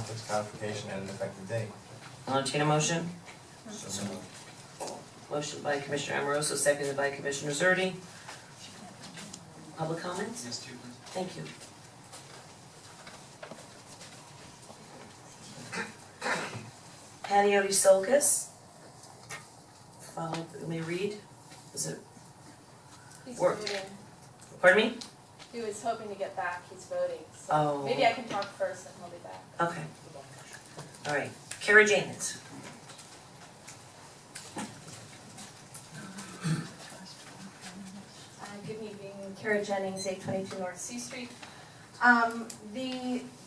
conflicts codification and an effective date. I'll entertain a motion. So moved. Motion by Commissioner Amoroso, seconded by Commissioner Zerdy. Public comments? Yes, two, please. Thank you. Patty Sokas. Followed, let me read. Is it, He's Work. voting. pardon me? He was hoping to get back, he's voting, so Oh. maybe I can talk first and he'll be back. Okay. All right. Kara Janus. Good evening, Kara Jennings, 822 North C Street.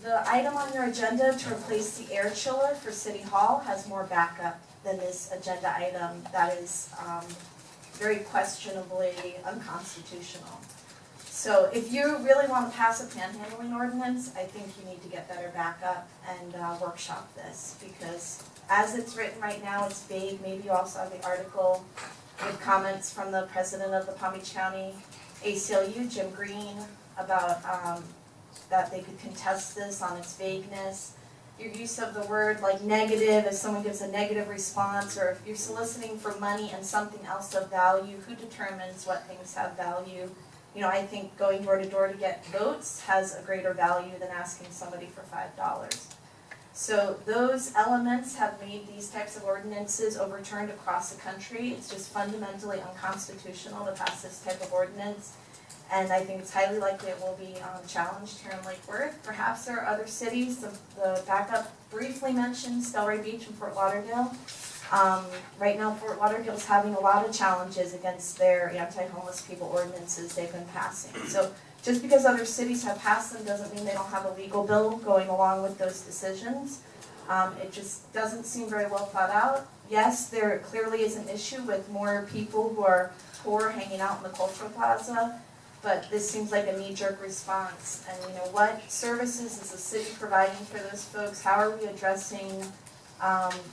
The item on your agenda to replace the air chiller for City Hall has more backup than this agenda item that is very questionably unconstitutional. So if you really want to pass a panhandling ordinance, I think you need to get better backup and workshop this, because as it's written right now, it's vague. Maybe you also have the article with comments from the president of the Palm Beach County ACLU, Jim Green, about that they could contest this on its vagueness. Your use of the word like negative, if someone gives a negative response, or if you're soliciting for money and something else of value, who determines what things have value? You know, I think going door to door to get votes has a greater value than asking somebody for $5. So those elements have made these types of ordinances overturned across the country. It's just fundamentally unconstitutional to pass this type of ordinance. And I think it's highly likely it will be challenged here in Lake Worth. Perhaps there are other cities. The backup briefly mentioned Delray Beach and Fort Lauderdale. Right now, Fort Lauderdale is having a lot of challenges against their anti-homeless people ordinances they've been passing. So just because other cities have passed them doesn't mean they don't have a legal bill going along with those decisions. It just doesn't seem very well thought out. Yes, there clearly is an issue with more people who are poor hanging out in the cultural plaza, but this seems like a knee-jerk response. And you know, what services is the city providing for those folks? How are we addressing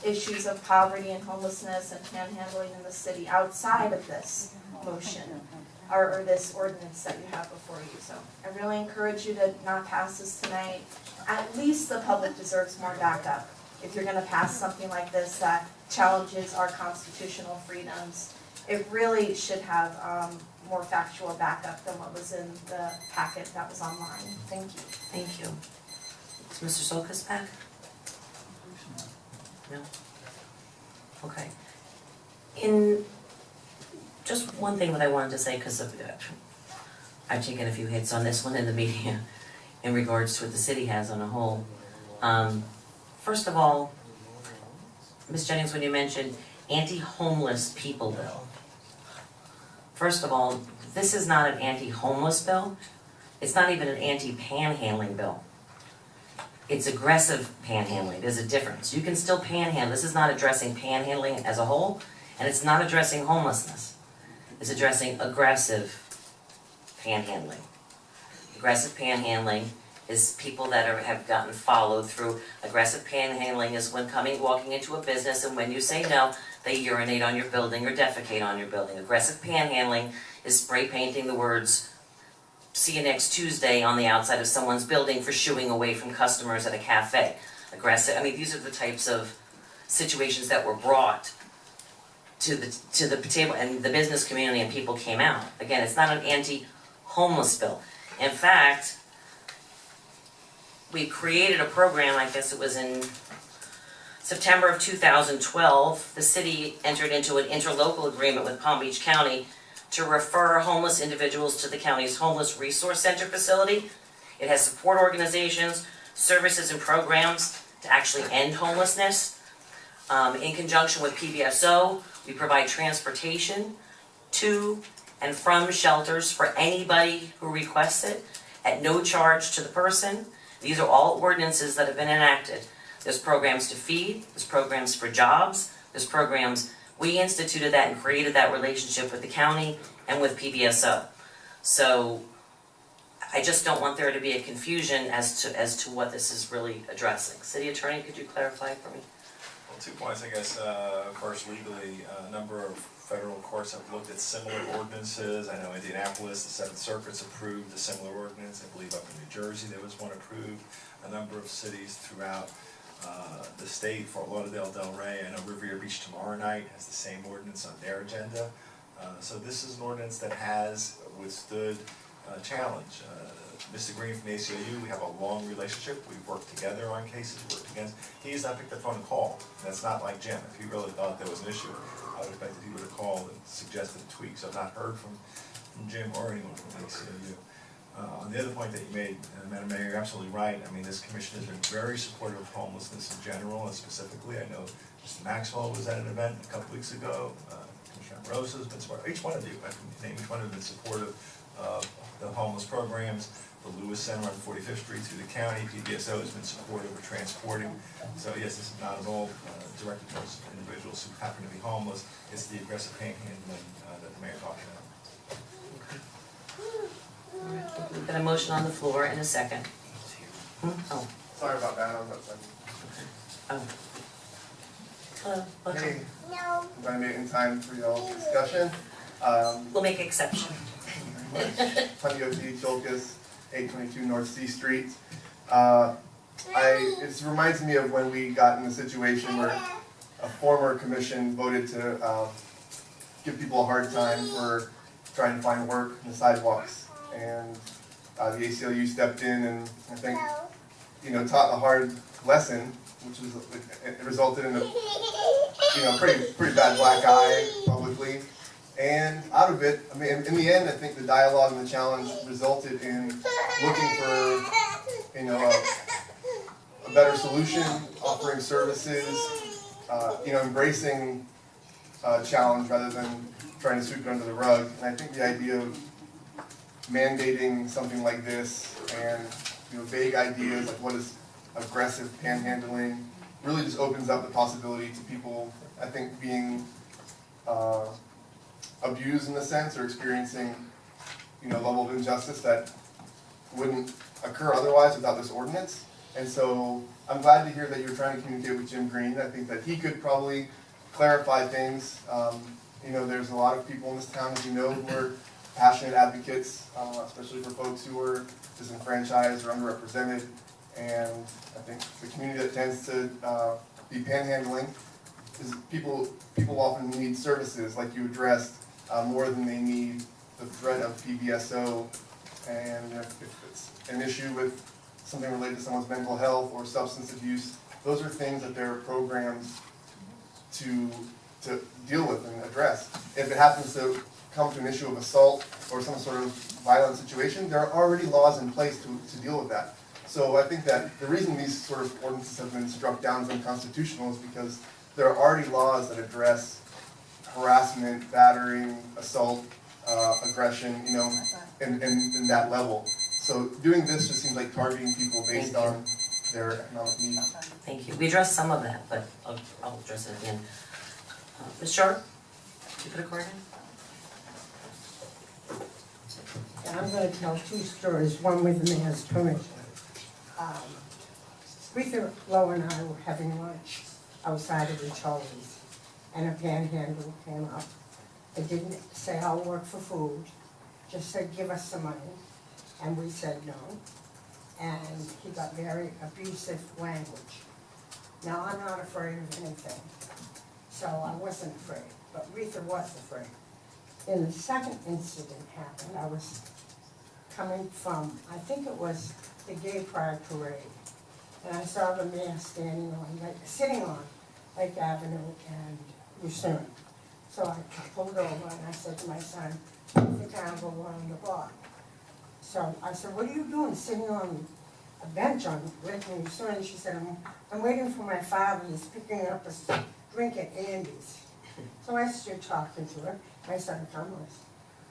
issues of poverty and homelessness and panhandling in the city outside of this motion or this ordinance that you have before you? So I really encourage you to not pass this tonight. At least the public deserves more backup. If you're going to pass something like this that challenges our constitutional freedoms, it really should have more factual backup than what was in the packet that was online. Thank you. Thank you. Is Mr. Sokas back? No? Okay. In just one thing that I wanted to say, because I've taken a few hits on this one in the media in regards to what the city has on a whole. First of all, Ms. Jennings, when you mentioned anti-homeless people bill, first of all, this is not an anti-homeless bill. It's not even an anti-panhandling bill. It's aggressive panhandling. There's a difference. You can still panhandle. This is not addressing panhandling as a whole, and it's not addressing homelessness. It's addressing aggressive panhandling. Aggressive panhandling is people that have gotten followed through. Aggressive panhandling is when walking into a business, and when you say no, they urinate on your building or defecate on your building. Aggressive panhandling is spray painting the words "See you next Tuesday" on the outside of someone's building for shooing away from customers at a cafe. Aggressive, I mean, these are the types of situations that were brought to the table, and the business community and people came out. Again, it's not an anti-homeless bill. In fact, we created a program, I guess it was in September of 2012, the city entered into an interlocal agreement with Palm Beach County to refer homeless individuals to the county's Homeless Resource Center facility. It has support organizations, services and programs to actually end homelessness. In conjunction with PBSO, we provide transportation to and from shelters for anybody who requests it at no charge to the person. These are all ordinances that have been enacted. There's programs to feed, there's programs for jobs, there's programs. We instituted that and created that relationship with the county and with PBSO. So I just don't want there to be a confusion as to what this is really addressing. City Attorney, could you clarify for me? Well, 2 points, I guess. First, legally, a number of federal courts have looked at similar ordinances. I know Indianapolis, the 7th Circuit's approved a similar ordinance. I believe up in New Jersey there was one approved. A number of cities throughout The state, Fort Lauderdale, Del Rey, I know Riviera Beach tomorrow night has the same ordinance on their agenda. So this is an ordinance that has withstood challenge. Mr. Green from the ACLU, we have a long relationship. We've worked together on cases, worked against. He has not picked up the phone and called. That's not like Jim. If he really thought there was an issue, I would expect that he would have called and suggested a tweak. So I've not heard from Jim or anyone from the ACLU. On the other point that you made, Madam Mayor, you're absolutely right. I mean, this commission has been very supportive of homelessness in general and specifically. I know Mr. Maxwell was at an event a couple weeks ago. Commissioner Rosa has been supportive. Each one of you, I can name each one of them, been supportive of the homeless programs. The Lewis Center on 45th Street through the county, PBSO has been supportive of transporting. So yes, this is not at all directed towards individuals who happen to be homeless. It's the aggressive panhandling that the mayor talked about. We've got a motion on the floor and a second. Oh. Sorry about that, I was outside. Oh. Hey, I made it in time for y'all's discussion. We'll make exception. Honey O.T. Chilkus, 822 North C Street. It reminds me of when we got in the situation where a former commission voted to give people a hard time for trying to find work in the sidewalks. And the ACLU stepped in and I think, taught a hard lesson, which was, it resulted in a, pretty bad black eye publicly. And out of it, I mean, in the end, I think the dialogue and the challenge resulted in looking for, a better solution, offering services, embracing challenge rather than trying to sweep it under the rug. And I think the idea of mandating something like this and vague ideas like what is aggressive panhandling really just opens up the possibility to people, I think, being abused in a sense or experiencing level of injustice that wouldn't occur otherwise without this ordinance. And so I'm glad to hear that you're trying to communicate with Jim Green. I think that he could probably clarify things. There's a lot of people in this town, as you know, who are passionate advocates, especially for folks who are disenfranchised or underrepresented. And I think the community that tends to be panhandling is people often need services like you addressed more than they need the threat of PBSO. And if it's an issue with something related to someone's mental health or substance abuse, those are things that there are programs to deal with and address. If it happens to come to an issue of assault or some sort of violent situation, there are already laws in place to deal with that. So I think that the reason these sort of ordinances have been struck down as unconstitutional is because there are already laws that address harassment, battering, assault, aggression, in that level. So doing this just seems like targeting people based on their economic needs. Thank you. We addressed some of that, but I'll address it again. Ms. Sharp, did you put a card in? And I'm going to tell two stories, one with the mayor's permission. Rita Lowe and I were having lunch outside of the Choli's, and a panhandle came up. It didn't say, I'll work for food, just said, give us some money. And we said no, and he got very abusive language. Now, I'm not afraid of anything, so I wasn't afraid, but Rita was afraid. Then the second incident happened. I was coming from, I think it was the Gay Pride Parade, and I saw the mayor sitting on Lake Avenue and Lucerne. So I pulled over and I said to my son, I think I'll go around the block. So I said, what are you doing sitting on a bench on Lake Lucerne? And she said, I'm waiting for my father. He's picking up a drink at Andy's. So I stood talking to her. My son, come, let's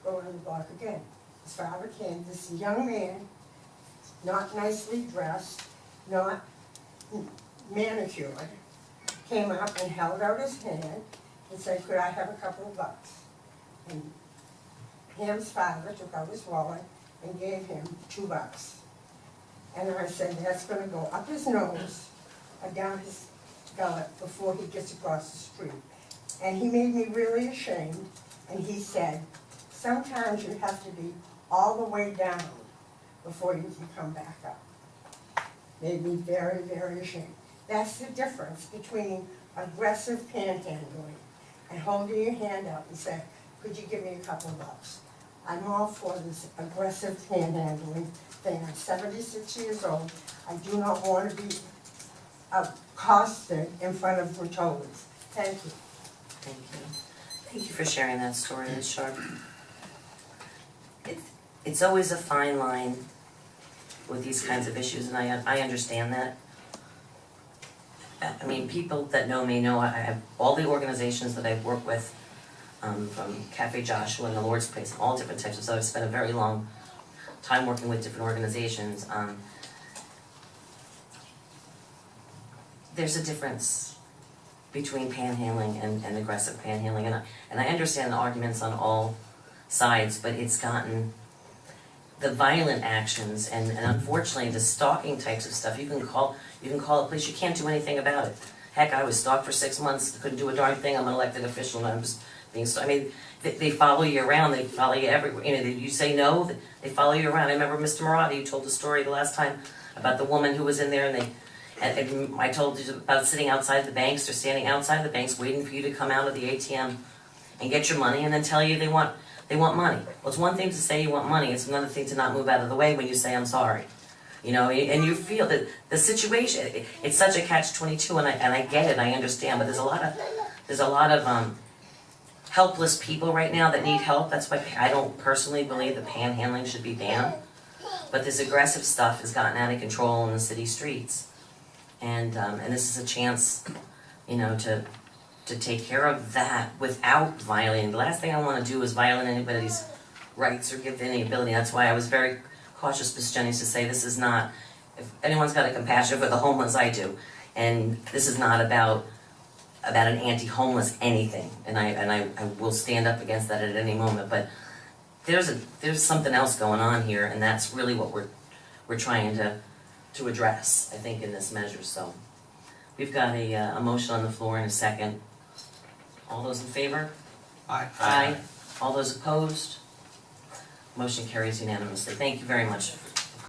go around the block again. His father came, this young man, not nicely dressed, not manicured, came up and held out his hand and said, could I have a couple of bucks? And Pam's father took out his wallet and gave him $2. And I said, that's gonna go up his nose and down his gullet before he gets across the street. And he made me really ashamed, and he said, sometimes you have to be all the way down before you can come back up. Made me very, very ashamed. That's the difference between aggressive panhandling and holding your hand up and saying, could you give me a couple of bucks? I'm all for this aggressive panhandling thing. I'm 76 years old. I do not want to be accosted in front of Rotoli's. Thank you. Thank you. Thank you for sharing that story, Ms. Sharp. It's always a fine line with these kinds of issues, and I understand that. I mean, people that know me know I have all the organizations that I've worked with, from Cafe Joshua and the Lord's Place, all different types of stuff. I've spent a very long time working with different organizations. There's a difference between panhandling and aggressive panhandling, and I understand the arguments on all sides, but it's gotten the violent actions and unfortunately the stalking types of stuff. You can call a police, you can't do anything about it. Heck, I was stalked for 6 months, couldn't do a darn thing. I'm an elected official and I'm just being I mean, they follow you around, they follow you everywhere. You know, you say no, they follow you around. I remember Mr. Marati, you told the story the last time about the woman who was in there, and I told you about sitting outside the banks. They're standing outside the banks waiting for you to come out of the ATM and get your money and then tell you they want money. Well, it's one thing to say you want money, it's another thing to not move out of the way when you say I'm sorry. You know, and you feel that the situation, it's such a catch-22, and I get it, I understand, but there's a lot of helpless people right now that need help. That's why I don't personally believe that panhandling should be banned. But this aggressive stuff has gotten out of control in the city streets. And this is a chance, you know, to take care of that without violating. The last thing I want to do is violate anybody's rights or give any ability. That's why I was very cautious, Ms. Jennings, to say this is not, if anyone's got a compassion for the homeless, I do. And this is not about an anti-homeless anything. And I will stand up against that at any moment. But there's something else going on here, and that's really what we're trying to address, I think, in this measure. So we've got a motion on the floor in a second. All those in favor? Aye. Aye. All those opposed? Motion carries unanimously. Thank you very much.